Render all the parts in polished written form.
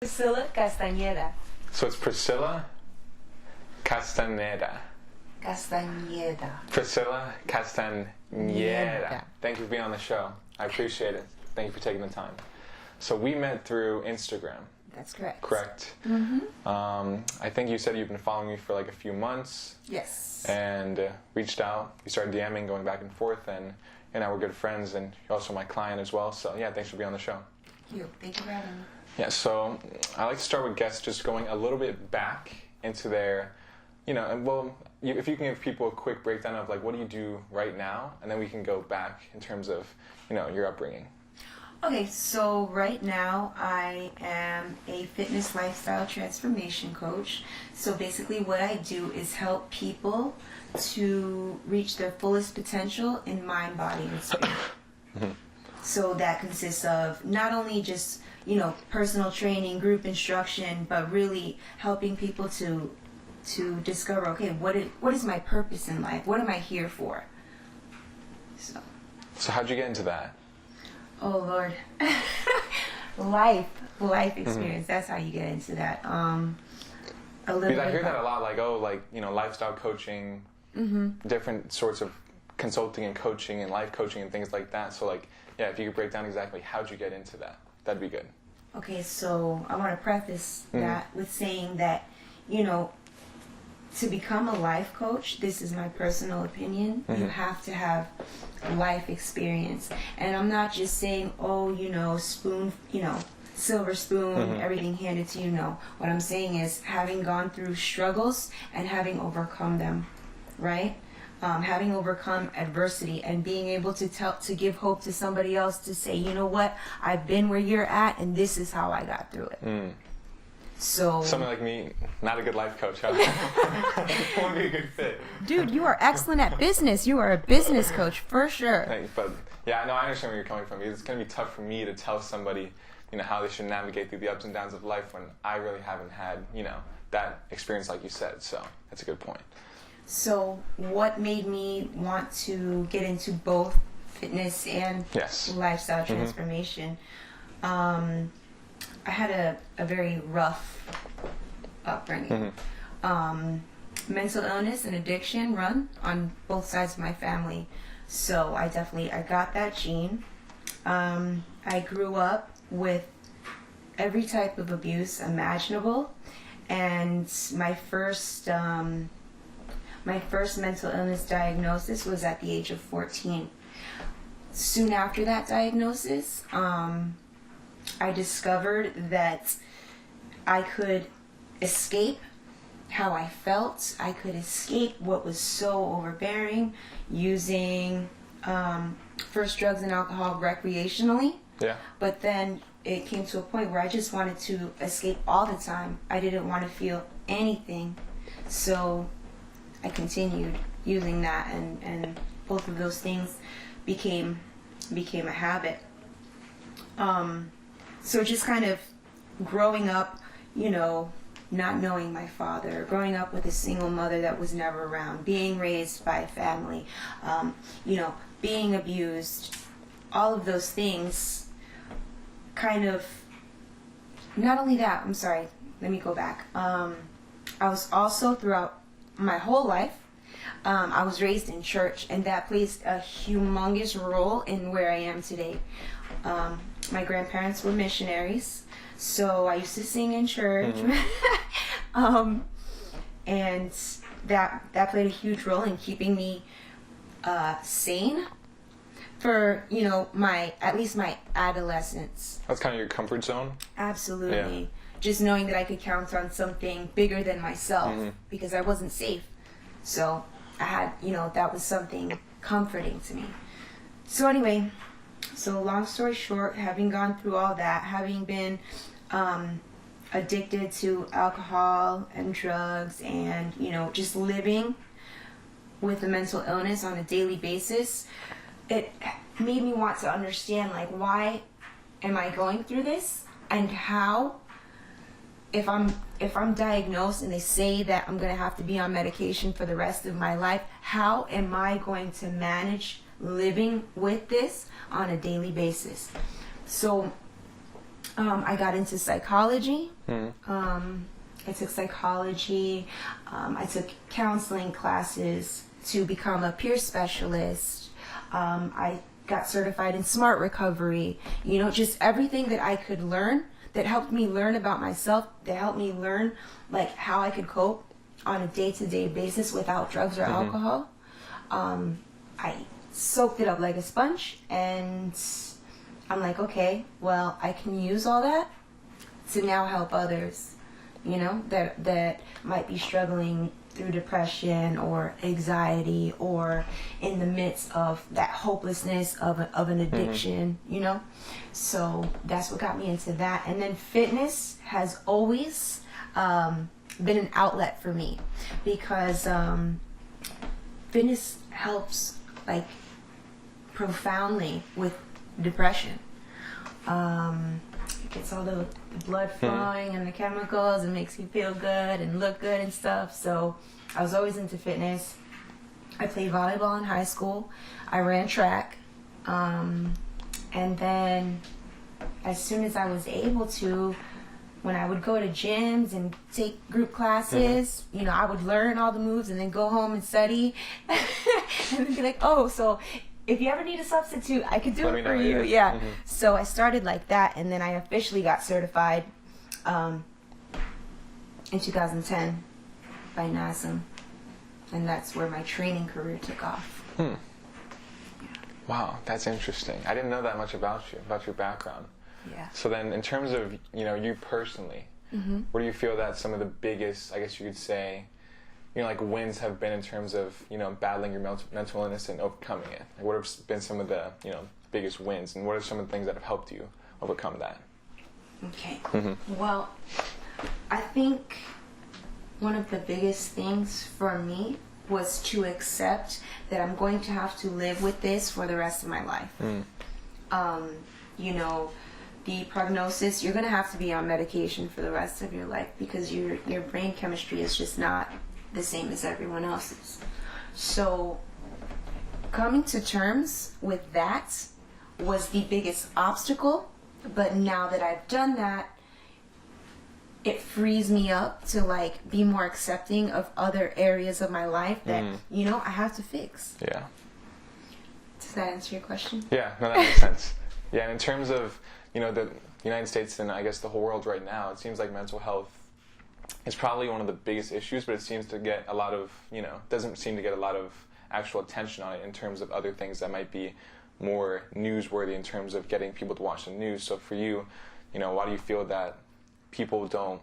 Priscilla Castaneda. So it's Priscilla Castaneda. Castaneda. Priscilla Castaneda. Nieda. Thank you for being on the show. I appreciate it. Thank you for taking the time. So we met through Instagram. That's correct. Correct. Mm-hmm. I think you said you've been following me for like a few months. Yes. And reached out. You started DMing, going back and forth, and now we're good friends. And you're also my client as well. So yeah, thanks for being on the show. Thank you. Thank you for having me. Yeah, so I like to start with guests just going a little bit back into their, if you can give people a quick breakdown of like what do you do right now, and then we can go back in terms of, your upbringing. Okay, so right now I am a fitness lifestyle transformation coach. So basically what I do is help people to reach their fullest potential in mind, body, and spirit. So that consists of not only just personal training, group instruction, but really helping people to discover, okay, what is my purpose in life? What am I here for? So how'd you get into that? Oh Lord, life experience. That's how you get into that. A little Because I bit hear that about- a lot, lifestyle coaching, different sorts of consulting and coaching and life coaching and things like that. So if you could break down exactly how'd you get into that, that'd be good. Okay, so I want to preface that with saying that, to become a life coach, this is my personal opinion, you have to have life experience. And I'm not just saying, spoon, silver spoon, everything handed to you. No. What I'm saying is having gone through struggles and having overcome them, right? Having overcome adversity and being able to give hope to somebody else to say, you know what, I've been where you're at and this is how I got through it. So Someone like me, not a good life coach, huh? Won't be a good fit. Dude, you are excellent at business. You are a business coach for sure. Thanks, but yeah, no, I understand where you're coming from. It's going to be tough for me to tell somebody, how they should navigate through the ups and downs of life when I really haven't had, that experience like you said. So that's a good point. So what made me want to get into both fitness and lifestyle transformation? I had a very rough upbringing. Mental illness and addiction run on both sides of my family. So I got that gene. I grew up with every type of abuse imaginable. And my first mental illness diagnosis was at the age of 14. Soon after that diagnosis, I discovered that I could escape how I felt. I could escape what was so overbearing using first drugs and alcohol recreationally. Yeah. But then it came to a point where I just wanted to escape all the time. I didn't want to feel anything. So I continued using that, and both of those things became a habit. So just kind of growing up, not knowing my father, growing up with a single mother that was never around, being raised by a family, being abused, all of those things kind of, not only that, I'm sorry, let me go back. I was also throughout my whole life, I was raised in church, and that plays a humongous role in where I am today. My grandparents were missionaries, so I used to sing in church, and that played a huge role in keeping me sane for at least my adolescence. That's kind of your comfort zone? Absolutely. Yeah. Just knowing that I could count on something bigger than myself because I wasn't safe. So I had, that was something comforting to me. So anyway, long story short, having gone through all that, having been addicted to alcohol and drugs and, just living with a mental illness on a daily basis, it made me want to understand, why am I going through this, and how, if I'm diagnosed and they say that I'm going to have to be on medication for the rest of my life, how am I going to manage living with this on a daily basis? So I got into psychology. I took psychology. I took counseling classes to become a peer specialist. I got certified in smart recovery. You know, just everything that I could learn that helped me learn about myself, that helped me learn like how I could cope on a day-to-day basis without drugs or alcohol. I soaked it up like a sponge, and I'm like, okay, well, I can use all that to now help others, you know, that might be struggling through depression or anxiety or in the midst of that hopelessness of an addiction, you know. So that's what got me into that. And then fitness has always been an outlet for me, because fitness helps like profoundly with depression. It gets all the blood flowing and the chemicals and makes you feel good and look good and stuff. So I was always into fitness. I played volleyball in high school. I ran track. And then as soon as I was able to, when I would go to gyms and take group classes, you know, I would learn all the moves and then go home and study and then be like, oh, so if you ever need a substitute, I could do it for you. Yeah. So I started like that, and then I officially got certified in 2010 by NASM, and that's where my training career took off. Wow, that's interesting. I didn't know that much about you, about your background. Yeah. So then, in terms of, you know, you personally, where do you feel that some of the biggest, I guess you could say, you know, like wins have been in terms of, you know, battling your mental illness and overcoming it? Like, what have been some of the, you know, biggest wins, and what are some of the things that have helped you overcome that? Okay. Well, I think one of the biggest things for me was to accept that I'm going to have to live with this for the rest of my life. You know, the prognosis, you're going to have to be on medication for the rest of your life, because your brain chemistry is just not the same as everyone else's. So coming to terms with that was the biggest obstacle, but now that I've done that, it frees me up to like be more accepting of other areas of my life that you know, I have to fix. Yeah. Does that answer your question? Yeah, no, that makes sense. Yeah, and in terms of, you know, the United States and I guess the whole world right now, it seems like mental health is probably one of the biggest issues, but it seems to get a lot of, you know, doesn't seem to get a lot of actual attention on it in terms of other things that might be more newsworthy in terms of getting people to watch the news. So for you, you know, why do you feel that people don't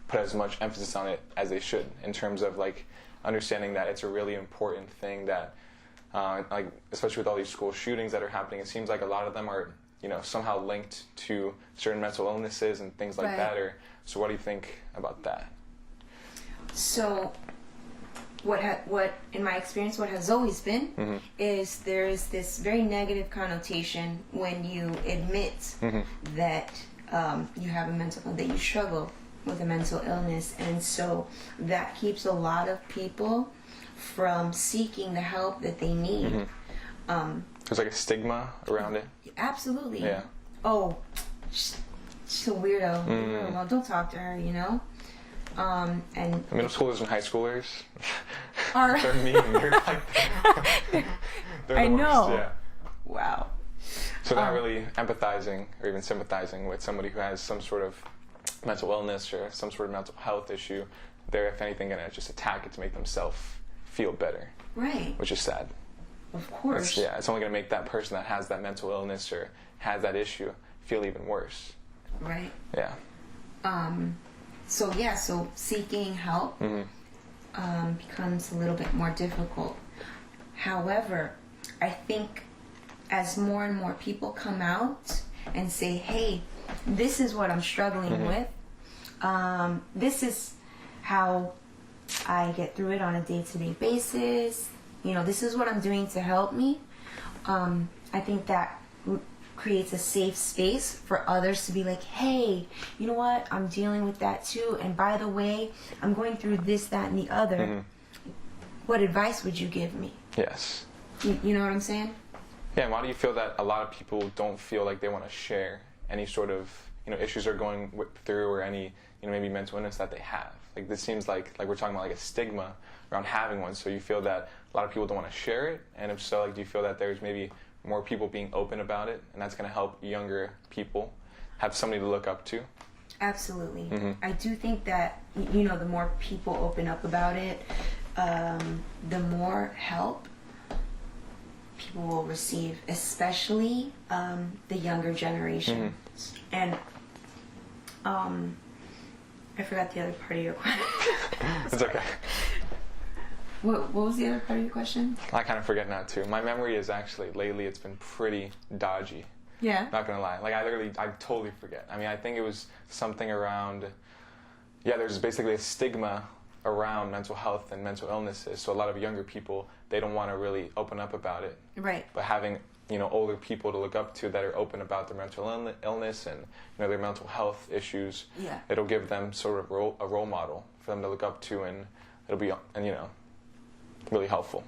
put as much emphasis on it as they should, in terms of like understanding that it's a really important thing that, like, especially with all these school shootings that are happening, it seems like a lot of them are, you know, somehow linked to certain mental illnesses and things like that. Or so, what do you think about that? So, what in my experience, what has always been is there is this very negative connotation when you admit that you have that you struggle with a mental illness, and so that keeps a lot of people from seeking the help that they need. There's like a stigma around it. Absolutely. Yeah. Oh, she's a weirdo. Well, don't talk to her, you know. And middle schoolers and high schoolers are they're mean. They're like they're I the know. worst. Yeah. Wow. So not really empathizing or even sympathizing with somebody who has some sort of mental illness or some sort of mental health issue. They're, if anything, going to just attack it to make themselves feel better. Right. Which is sad. Of course. It's only going to make that person that has that mental illness or has that issue feel even worse. Right. Yeah. So seeking help becomes a little bit more difficult. However, I think as more and more people come out and say, hey, this is what I'm struggling with, this is how I get through it on a day-to-day basis, you know, this is what I'm doing to help me, I think that creates a safe space for others to be like, hey, you know what, I'm dealing with that too, and by the way, I'm going through this, that, and the other. What advice would you give me? Yes. You know what I'm saying? Yeah, and why do you feel that a lot of people don't feel like they want to share any sort of issues are going through, or any maybe mental illness that they have. Like, this seems like we're talking about like a stigma around having one. So you feel that a lot of people don't want to share it, and if so, like, do you feel that there's maybe more people being open about it, and that's going to help younger people have somebody to look up to? Absolutely. Mm-hmm. I do think that, the more people open up about it, the more help people will receive, especially the younger generation. Mm-hmm. And I forgot the other part of your question. It's okay. What was the other part of your question? I kind of forget now too. My memory is actually, lately, it's been pretty dodgy. Yeah. Not gonna lie. Like, I totally forget. I mean, I think it was something around, there's basically a stigma around mental health and mental illnesses. So a lot of younger people, they don't want to really open up about it. Right. But having, older people to look up to that are open about their mental illness and, their mental health issues, it'll give them sort of a role model for them to look up to, and it'll be, really helpful.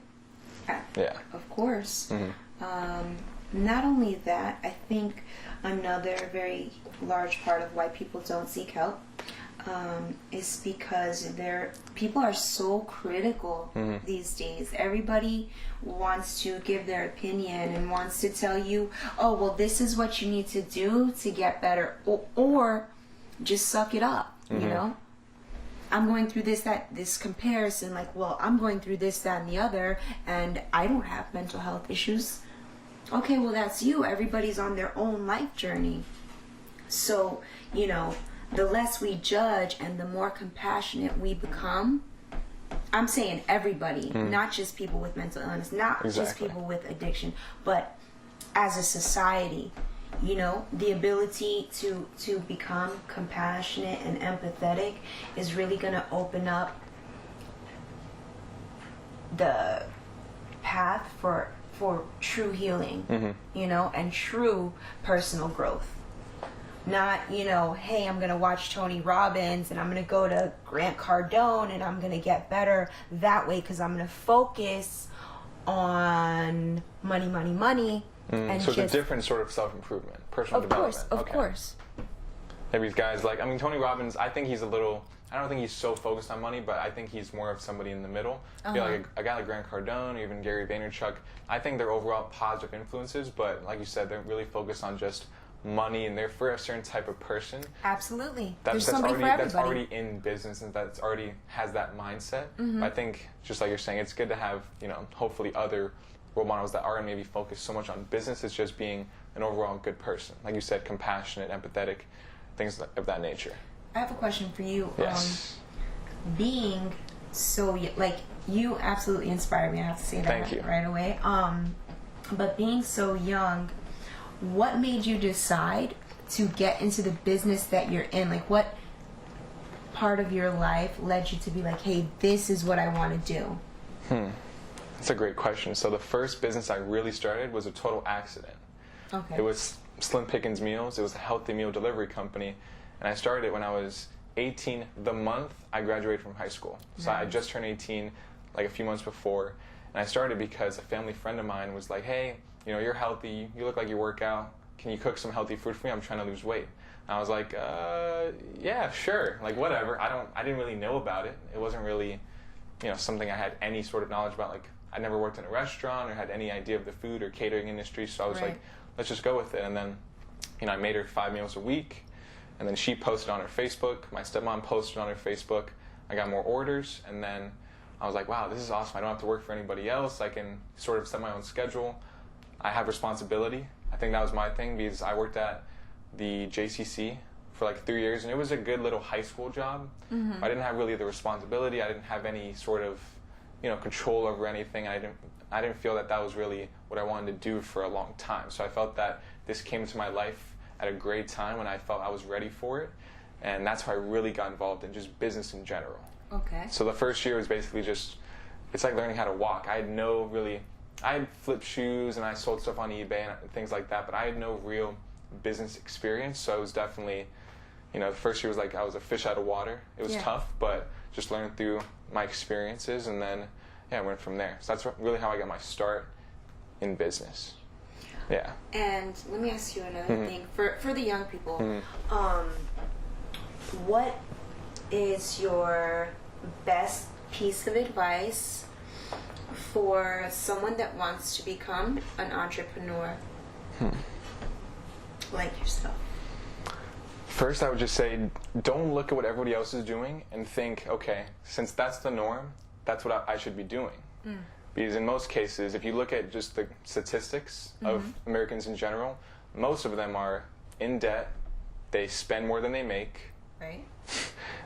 Yeah. Of course. Mm-hmm. Not only that, I think another very large part of why people don't seek help is because people are so critical these days. Everybody wants to give their opinion and wants to tell you, oh, well, this is what you need to do to get better, or just suck it up, I'm going through this comparison, like, well, I'm going through this, that, and the other, and I don't have mental health issues. Okay, well, that's you. Everybody's on their own life journey. So, the less we judge and the more compassionate we become, I'm saying everybody, not just people with mental illness, not just people with addiction, but as a society, the ability to become compassionate and empathetic is really going to open up the path for true healing, and true personal growth. Not, hey, I'm going to watch Tony Robbins and I'm going to go to Grant Cardone and I'm going to get better that way because I'm going to focus on money. And so it's a different sort of self-improvement, personal development. Of course. Maybe guys like, Tony Robbins, I think he's I don't think he's so focused on money, but I think he's more of somebody in the middle. Like a guy like Grant Cardone, or even Gary Vaynerchuk, I think they're overall positive influences, but like you said, they're really focused on just money, and they're for a certain type of person. Absolutely. There's somebody for everybody. That's already in business and that's already has that mindset. I think, just like you're saying, it's good to have, hopefully other role models that aren't maybe focused so much on business. It's just being an overall good person. Like you said, compassionate, empathetic, things of that nature. I have a question for you. Yes. Being so, you absolutely inspire me. I have to say that Thank you. Right away. But being so young, what made you decide to get into the business that you're in? Like, what part of your life led you to be like, hey, this is what I want to do? That's a great question. So the first business I really started was a total accident. Okay. It was Slim Pickens Meals. It was a healthy meal delivery company. And I started it when I was 18, the month I graduated from high school. So I just turned 18 like a few months before. And I started because a family friend of mine was like, hey, you're healthy. You look like you work out. Can you cook some healthy food for me? I'm trying to lose weight. And I was like, yeah, sure. Like, whatever. I didn't really know about it. It wasn't really, something I had any sort of knowledge about. Like, I never worked in a restaurant or had any idea of the food or catering industry. So I was like, let's just go with it. And then, I made her 5 meals a week. And then she posted on her Facebook. My stepmom posted on her Facebook. I got more orders. And then I was like, wow, this is awesome. I don't have to work for anybody else. I can sort of set my own schedule. I have responsibility. I think that was my thing because I worked at the JCC for like 3 years, and it was a good little high school job. I didn't have really the responsibility. I didn't have any sort of, control over anything. I didn't feel that was really what I wanted to do for a long time. So I felt that this came into my life at a great time when I felt I was ready for it, and that's how I really got involved in just business in general. Okay. So the first year was basically it's like learning how to walk. I had flipped shoes and I sold stuff on eBay and things like that, but I had no real business experience. So it was definitely, the first year was like I was a fish out of water. It was tough, but just learning through my experiences, and then I went from there. So that's really how I got my start in business. Yeah. And let me ask you another thing. For the young people, what is your best piece of advice for someone that wants to become an entrepreneur like yourself? First, I would just say, don't look at what everybody else is doing and think, okay, since that's the norm, that's what I should be doing. Because in most cases, if you look at just the statistics of Americans in general, most of them are in debt, they spend more than they make, Right.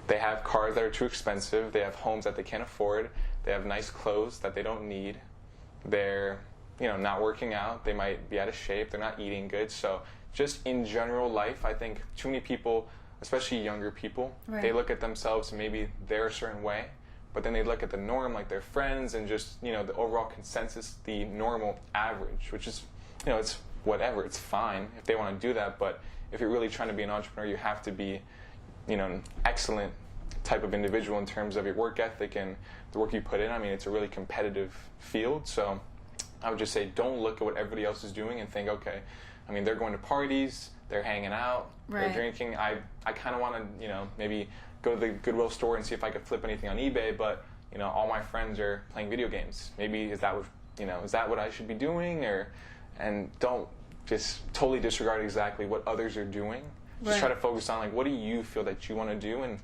they have cars that are too expensive, they have homes that they can't afford, they have nice clothes that they don't need, they're not working out, they might be out of shape, they're not eating good. So just in general life, I think too many people, especially younger people, they look at themselves and maybe they're a certain way, but then they look at the norm, like their friends, and just the overall consensus, the normal average, which is it's whatever, it's fine if they want to do that. But if you're really trying to be an entrepreneur, you have to be an excellent type of individual in terms of your work ethic and the work you put in. I mean, it's a really competitive field, so I would just say don't look at what everybody else is doing and think, okay, I mean, they're going to parties, they're hanging out, they're drinking. I kind of want to, maybe go to the Goodwill store and see if I could flip anything on eBay, but, all my friends are playing video games. Maybe is that what I should be doing? And don't just totally disregard exactly what others are doing. Just try to focus on, like, what do you feel that you want to do? And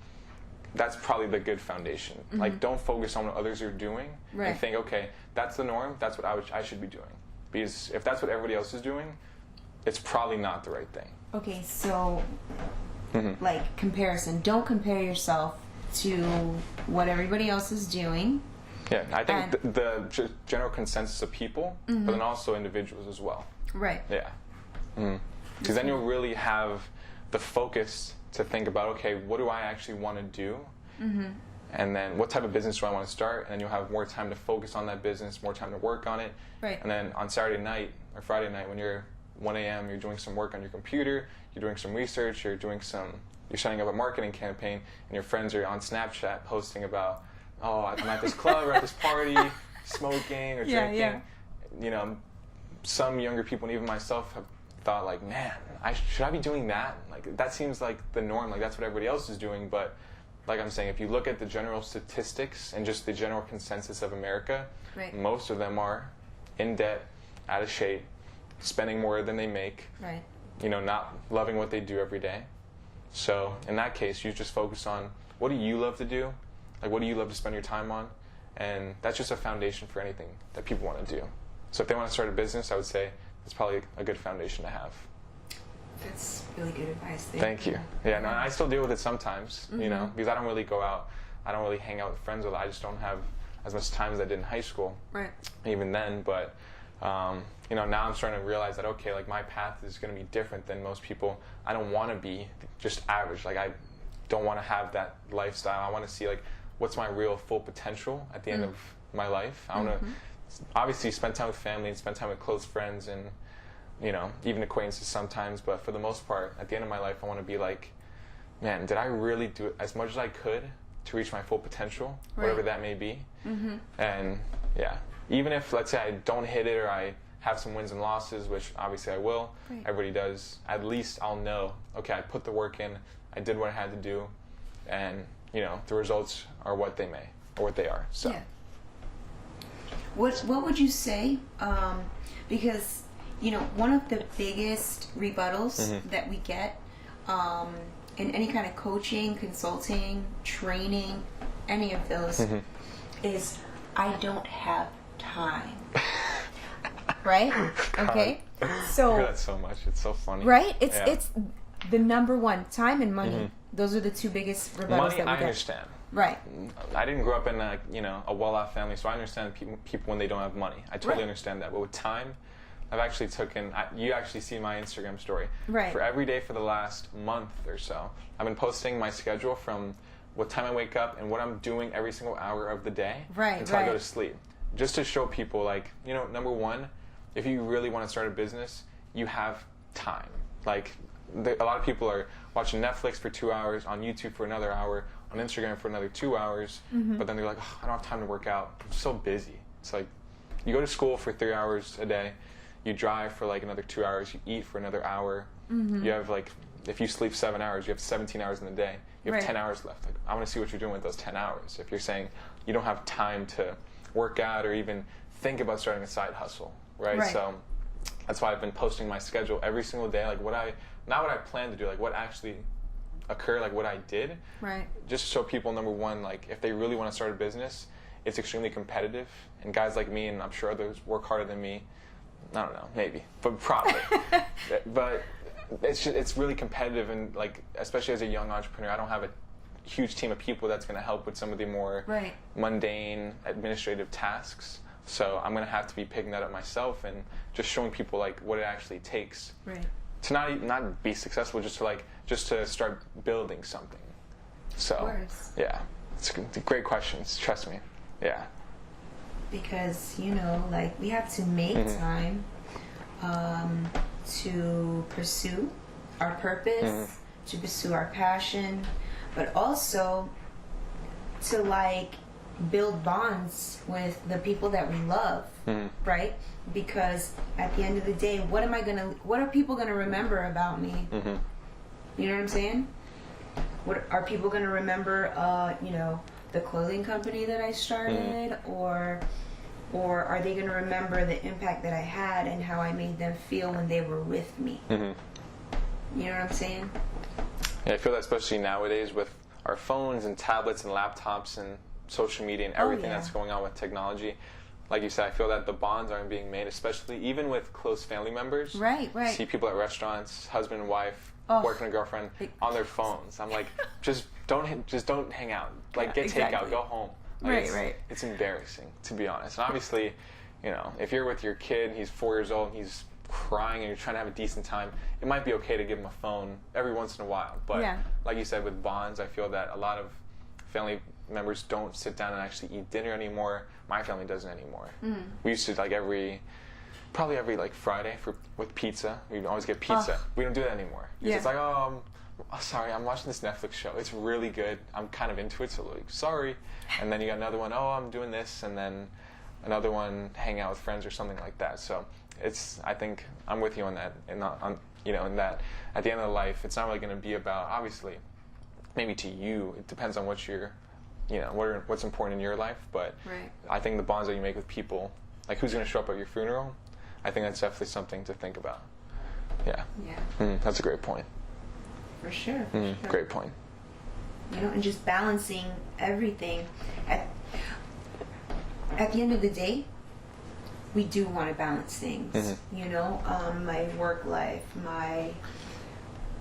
that's probably the good foundation. Like, don't focus on what others are doing and think, okay, that's the norm, that's what I should be doing. Because if that's what everybody else is doing, it's probably not the right thing. Okay, so like comparison. Don't compare yourself to what everybody else is doing. Yeah, I think the general consensus of people, but then also individuals as well. Right. Yeah. Because then you'll really have the focus to think about, okay, what do I actually want to do? And then what type of business do I want to start? And then you'll have more time to focus on that business, more time to work on it. Right. And then on Saturday night or Friday night when you're 1 a.m., you're doing some work on your computer, you're doing some research, you're setting up a marketing campaign, and your friends are on Snapchat posting about, oh, I'm at this club or at this party, smoking or drinking. Some younger people, and even myself, have thought, like, man, should I be doing that? Like, that seems like the norm, like that's what everybody else is doing. But like I'm saying, if you look at the general statistics and just the general consensus of America, most of them are in debt, out of shape, spending more than they make, not loving what they do every day. So in that case, you just focus on, what do you love to do? Like, what do you love to spend your time on? And that's just a foundation for anything that people want to do. So if they want to start a business, I would say it's probably a good foundation to have. That's really good advice. Thank you. Yeah, no, I still deal with it sometimes, because I don't really go out. I don't really hang out with friends. I just don't have as much time as I did in high school. Right. Even then, but now I'm starting to realize that, okay, like my path is going to be different than most people. I don't want to be just average. Like, I don't want to have that lifestyle. I want to see, like, what's my real full potential at the end of my life. I want to obviously spend time with family and spend time with close friends and, even acquaintances sometimes. But for the most part, at the end of my life, I want to be like, man, did I really do as much as I could to reach my full potential, whatever that may be? And yeah, even if, let's say, I don't hit it or I have some wins and losses, which obviously I will, everybody does, at least I'll know, okay, I put the work in, I did what I had to do, and the results are what they are. So what would you say, because one of the biggest rebuttals that we get in any kind of coaching, consulting, training, any of those is, I don't have time. Right? Okay. So I hear that so much. It's so funny. Right? It's the number one. Time and money. Those are the two biggest rebuttals money, that we get. I understand. Right. I didn't grow up in a well-off family, so I understand people when they don't have money. I totally understand that. But with time, I've actually you actually see my Instagram story. Right. For every day for the last month or so, I've been posting my schedule from what time I wake up and what I'm doing every single hour of the day until I go to sleep. Just to show people, like, number one, if you really want to start a business, you have time. Like, a lot of people are watching Netflix for 2 hours, on YouTube for another hour, on Instagram for another 2 hours, but then they're like, oh, I don't have time to work out. I'm so busy. It's like, you go to school for 3 hours a day, you drive for like another 2 hours, you eat for another hour. Mm-hmm. You have like, if you sleep 7 hours, you have 17 hours in the day. You have Right. 10 hours left. Like, I want to see what you're doing with those 10 hours. If you're saying you don't have time to work out or even think about starting a side hustle, right? Right. So that's why I've been posting my schedule every single day, like not what I plan to do, like what actually occurred, like what I did. Right. Just so people, number one, like if they really want to start a business, it's extremely competitive. And guys like me, and I'm sure others work harder than me, I don't know, maybe, but probably. But it's really competitive, and like, especially as a young entrepreneur, I don't have a huge team of people that's going to help with some of the more Right. mundane administrative tasks. So I'm going to have to be picking that up myself and just showing people like what it actually takes Right. to not be successful, just to start building something. So Of course. yeah, it's great questions. Trust me. Yeah. Because, you know, like, we have to make Mm-hmm. time to pursue our purpose, Mm-hmm. to pursue our passion, but also to, like, build bonds with the people that we love, right? Because at the end of the day, what are people gonna remember about me? Mm-hmm. You know what I'm saying? What are people gonna remember? You know, the clothing company that I started, or are they gonna remember the impact that I had and how I made them feel when they were with me? Mm-hmm. You know what I'm saying? Yeah, I feel that especially nowadays with our phones and tablets and laptops and social media and everything yeah. that's going on with technology. Like you said, I feel that the bonds aren't being made, especially even with close family members. Right, right. See people at restaurants, husband and wife, Oh. boyfriend and girlfriend, on their phones. I'm like, just don't hang out. Like, get exactly. takeout, go home. Like, Right, it's, right. It's embarrassing, to be honest. And obviously, you know, if you're with your kid, he's 4 years old, and he's crying, and you're trying to have a decent time, it might be okay to give him a phone every once in a while. But Yeah. like you said, with bonds, I feel that a lot of family members don't sit down and actually eat dinner anymore. My family doesn't anymore. We used to, like, probably every like Friday with pizza. We'd always get pizza. We don't do that anymore. Yeah. It's like, oh, sorry, I'm watching this Netflix show. It's really good. I'm kind of into it, so like, sorry. And then you got another one, oh, I'm doing this, and then another one, hang out with friends or something like that. So I think I'm with you on that, and in that at the end of life, it's not really going to be about, obviously, maybe to you, it depends on what you're, what's important in your life, but Right. I think the bonds that you make with people, like who's going to show up at your funeral, I think that's definitely something to think about. Yeah. Yeah. That's a great point. For sure. Great point. You know, and just balancing everything. At the end of the day, we do want to balance things. You know, my work life, my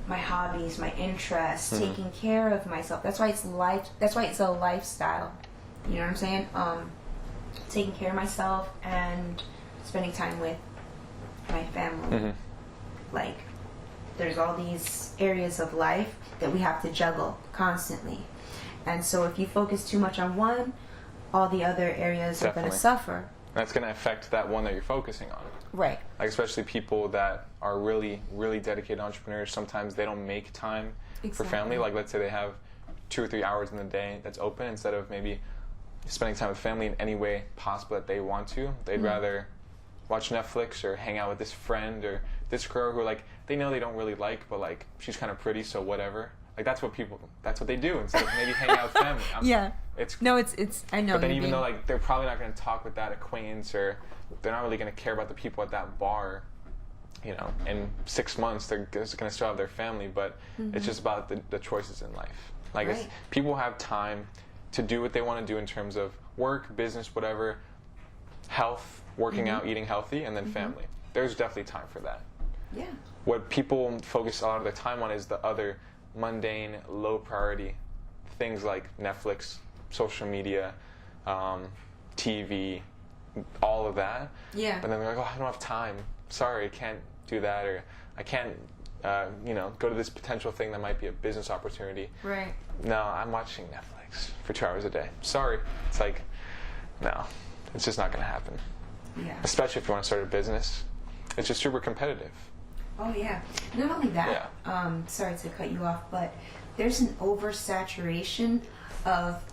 hobbies, my interests, taking care of myself. That's why it's life. That's why it's a lifestyle. You know what I'm saying? Taking care of myself and spending time with my family. Like, there's all these areas of life that we have to juggle constantly. And so if you focus too much on one, all the other areas are going Definitely. to suffer. That's going to affect that one that you're focusing on. Right. Like, especially people that are really, really dedicated entrepreneurs, sometimes they don't make time for Exactly. family. Like, let's say they have 2 or 3 hours in the day that's open, instead of maybe spending time with family in any way possible that they want to. They'd rather watch Netflix or hang out with this friend or this girl who, like, they know they don't really like, but, like, she's kind of pretty, so whatever. Like, that's what they do instead of maybe hanging out with family. Yeah. It's I know. But then even though, like, they're probably not going to talk with that acquaintance, or they're not really going to care about the people at that bar, in 6 months they're going to still have their family, but it's just about the choices in life. Like, Right. people have time to do what they want to do in terms of work, business, whatever, health, working out, eating healthy, and then family. There's definitely time for that. Yeah. What people focus a lot of their time on is the other mundane, low priority things like Netflix, social media, TV, all of that. Yeah. But then they're like, oh, I don't have time. Sorry, I can't do that, or I can't, go to this potential thing that might be a business opportunity. Right. No, I'm watching Netflix for 2 hours a day. Sorry. It's like, no, it's just not going to happen. Yeah. Especially if you want to start a business. It's just super competitive. Oh yeah. Not only that, sorry to cut you off, but there's an oversaturation of,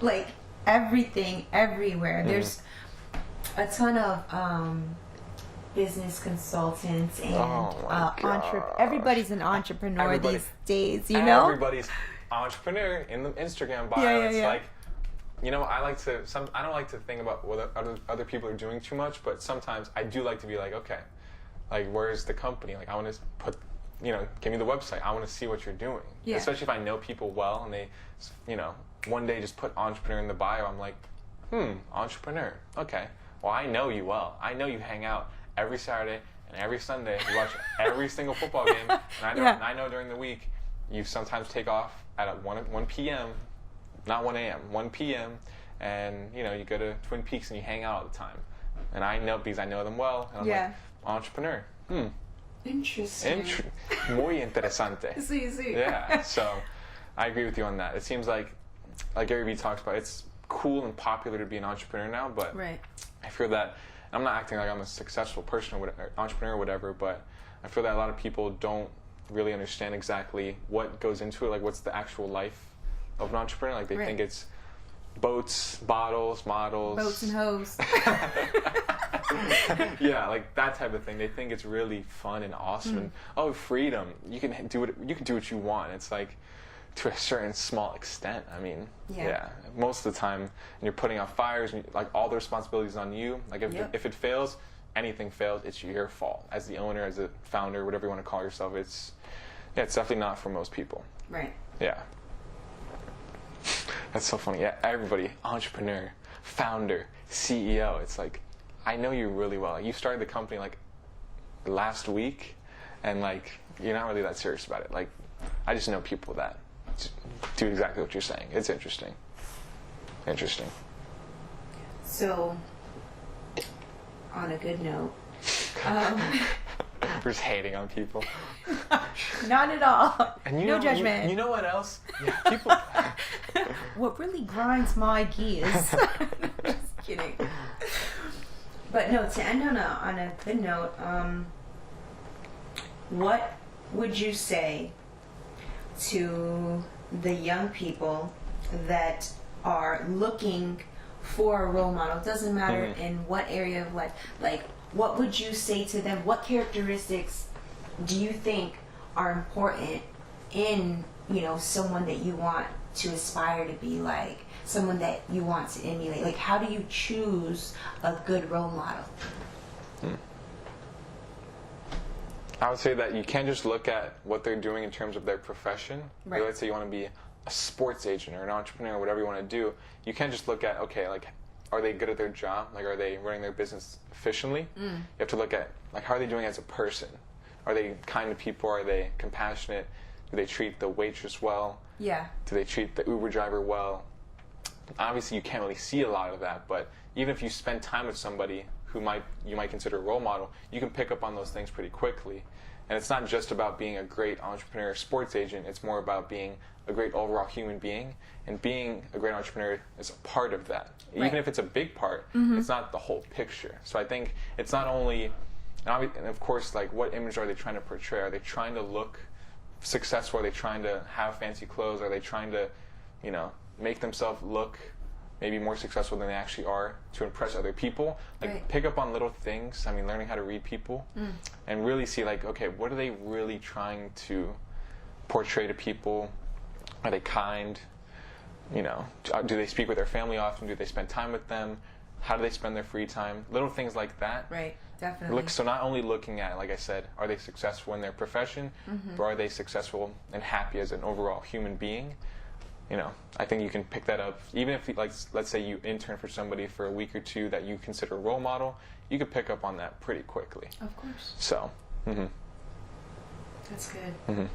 like, everything everywhere. There's a ton of business consultants and Oh my God. everybody's an entrepreneur Everybody- these days, you know? Everybody's entrepreneur in the Instagram bio. Yeah, It's yeah. like, you know, I don't like to think about what other people are doing too much, but sometimes I do like to be like, okay, like, where's the company? Like, I want to put, you know, give me the website. I want to see what you're doing. Yeah. Especially if I know people well and they, you know, one day just put entrepreneur in the bio. I'm like, entrepreneur. Okay. Well, I know you well. I know you hang out every Saturday and every Sunday. You watch every single football game. And I know, Yeah. and I know during the week you sometimes take off at 1 p.m., not 1 a.m., 1 p.m., and, you know, you go to Twin Peaks and you hang out all the time. And I know, because I know them well, and I'm like, entrepreneur. Interesting. Muy interesante. See. Yeah, so I agree with you on that. It seems like Gary Vee talks about, it's cool and popular to be an entrepreneur now, but Right. I feel that, I'm not acting like I'm a successful person or whatever, entrepreneur or whatever, but I feel that a lot of people don't really understand exactly what goes into it, like what's the actual life of an entrepreneur. Like they Right. think it's boats, bottles, models. Boats and hoes. Yeah, like that type of thing. They think it's really fun and awesome and freedom. You can do what you want. It's like to a certain small extent. I mean, Yeah. most of the time, and you're putting out fires, and like all the responsibilities on you. Like if it fails, anything fails, it's your fault as the owner, as a founder, whatever you want to call yourself. It's definitely not for most people. Right. Yeah. That's so funny. Yeah, everybody, entrepreneur, founder, CEO. It's like, I know you really well. Like, you started the company like last week, and like you're not really that serious about it. Like, I just know people that do exactly what you're saying. It's interesting. Interesting. So, on a good note, We're just hating on people. not at all. And No judgment. You know what else? Yeah, people. What really grinds my gears. Just kidding. But no, to end on a good note, what would you say to the young people that are looking for a role model? It doesn't matter in what area of life. Like, what would you say to them? What characteristics do you think are important in, someone that you want to aspire to be like, someone that you want to emulate? Like, how do you choose a good role model? I would say that you can't just look at what they're doing in terms of their profession. Right. Like, let's say you want to be a sports agent or an entrepreneur or whatever you want to do. You can't just look at, okay, like, are they good at their job? Like, are they running their business efficiently? You have to look at, like, how are they doing as a person? Are they kind to people? Are they compassionate? Do they treat the waitress well? Yeah. Do they treat the Uber driver well? Obviously, you can't really see a lot of that, but even if you spend time with somebody who you might consider a role model, you can pick up on those things pretty quickly. And it's not just about being a great entrepreneur or sports agent, it's more about being a great overall human being, and being a great entrepreneur is a part of that. Right. Even if it's a big part, it's not the whole picture. So I think it's not only, and of course, like, what image are they trying to portray? Are they trying to look successful? Are they trying to have fancy clothes? Are they trying to, make themselves look maybe more successful than they actually are to impress other people? Like, Right. pick up on little things. I mean, learning how to read people and really see, like, okay, what are they really trying to portray to people? Are they kind? Do they speak with their family often? Do they spend time with them? How do they spend their free time? Little things like that. Right. Definitely. So not only looking at, like I said, are they successful in their profession, but are they successful and happy as an overall human being? I think you can pick that up. Even if, like, let's say you intern for somebody for a week or two that you consider a role model, you could pick up on that pretty quickly. Of course. So, That's good.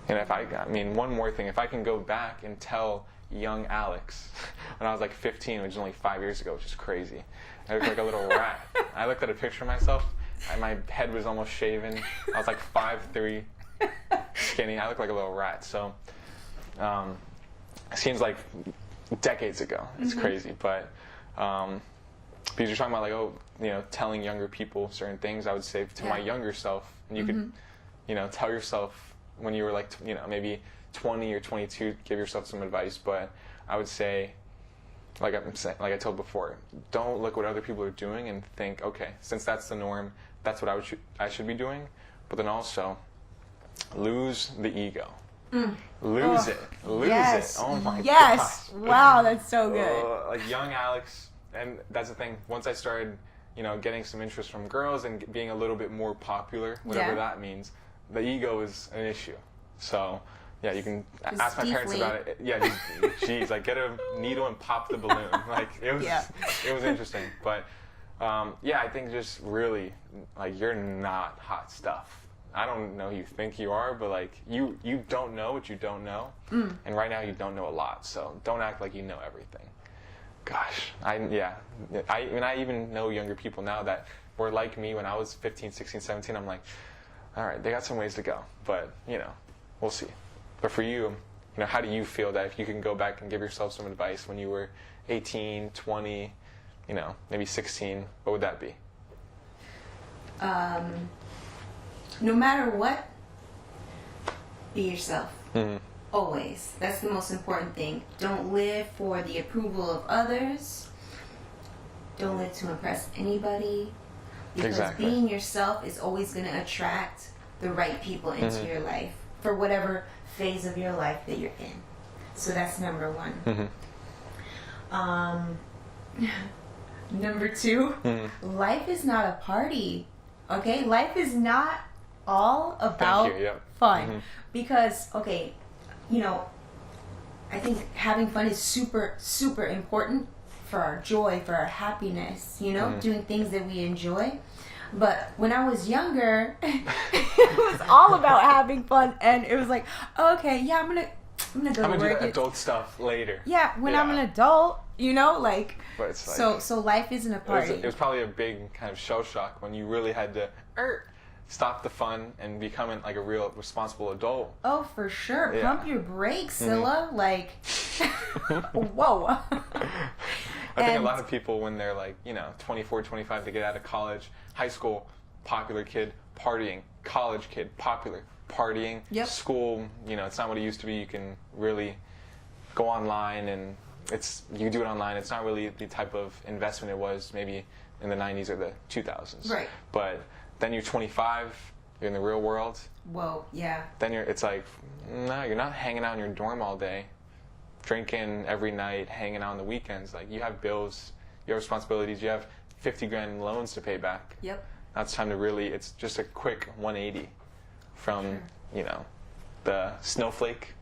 And one more thing, if I can go back and tell young Alex when I was like 15, which is only 5 years ago, which is crazy. I looked like a little rat. I looked at a picture of myself, and my head was almost shaven. I was like 5'3", skinny. I looked like a little rat. So, it seems like decades ago. It's crazy, but because you're talking about, like, telling younger people certain things, I would say to my younger self, and you could, tell yourself when you were like, maybe 20 or 22, give yourself some advice. But I would say, like I'm saying, like I told before, don't look what other people are doing and think, okay, since that's the norm, that's what I should be doing. But then also, lose the ego. Lose it. Oh my yes. gosh. Wow, that's so good. Like young Alex, and that's the thing. Once I started, getting some interest from girls and being a little bit more popular, whatever that means, the ego is an issue. So, yeah, you can ask my parents about it. Yeah, geez, like get a needle and pop the balloon. Like it was interesting. But yeah, I think just really, like, you're not hot stuff. I don't know who you think you are, but like you don't know what you don't know, and right now you don't know a lot. So don't act like you know everything. Gosh, I even know younger people now that were like me when I was 15, 16, 17. I'm like, all right, they got some ways to go, but we'll see. But for you, how do you feel that if you can go back and give yourself some advice when you were 18, 20, maybe 16, what would that be? No matter what, be yourself. Always. That's the most important thing. Don't live for the approval of others. Don't live to impress anybody. Because being yourself is always going to attract the right people into your life for whatever phase of your life that you're in. So that's number one. Number two, life is not a party. Okay? Life is not all about fun. Because, okay, I think having fun is super, super important for our joy, for our happiness, doing things that we enjoy. But when I was younger, it was all about having fun, and it was like, okay, yeah, I'm gonna go to work. Do adult stuff later. Yeah, when I'm an adult, like. But it's like, so life isn't a party. It was probably a big kind of shell shock when you really had to stop the fun and becoming like a real responsible adult. Oh, for sure. Yeah. Pump your brakes, Scylla. Like, whoa. I think a lot of people, when they're like, 24, 25, they get out of college, high school, popular kid, partying, college kid, popular, partying, school, it's not what it used to be. You can really go online and you do it online. It's not really the type of investment it was maybe in the 90s or the 2000s. Right. But then you're 25, you're in the real world. Whoa, yeah. Then it's like, no, you're not hanging out in your dorm all day, drinking every night, hanging out on the weekends. Like, you have bills, you have responsibilities, you have 50 grand loans to pay back. Yep. Now it's time to really, it's just a quick 180 from, the snowflake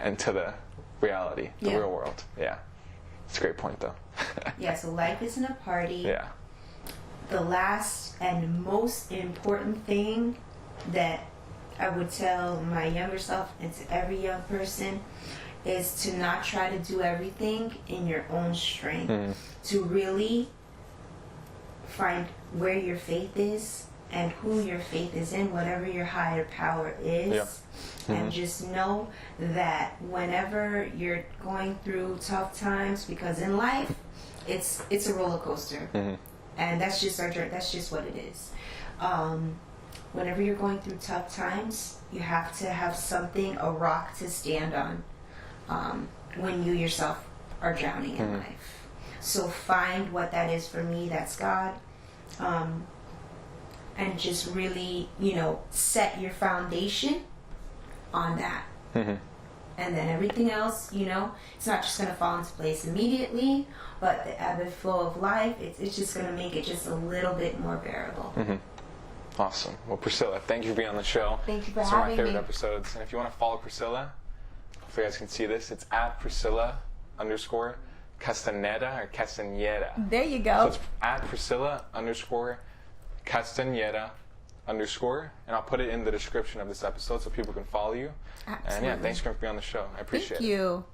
and to the reality, the real world. Yeah. It's a great point, though. Yeah, so life isn't a party. Yeah. The last and most important thing that I would tell my younger self and to every young person is to not try to do everything in your own strength. To really find where your faith is and who your faith is in, whatever your higher power is. And just know that whenever you're going through tough times, because in life, it's a roller coaster. And that's just our journey. That's just what it is. Whenever you're going through tough times, you have to have something, a rock to stand on when you yourself are drowning in life. So find what that is. For me, that's God. And just really, set your foundation on that. And then everything else, it's not just going to fall into place immediately, but the ebb and flow of life, it's just going to make it just a little bit more bearable. Awesome. Well, Priscilla, thank you for being on the show. Thank you for having me. It's one of my favorite episodes. And if you want to follow Priscilla, hopefully you guys can see this, it's at Priscilla_Castaneda or Castaneda. There you go. So it's at Priscilla_Castaneda_, and I'll put it in the description of this episode so people can follow you. Absolutely. And yeah, thanks for being on the show. I appreciate it. Thank you.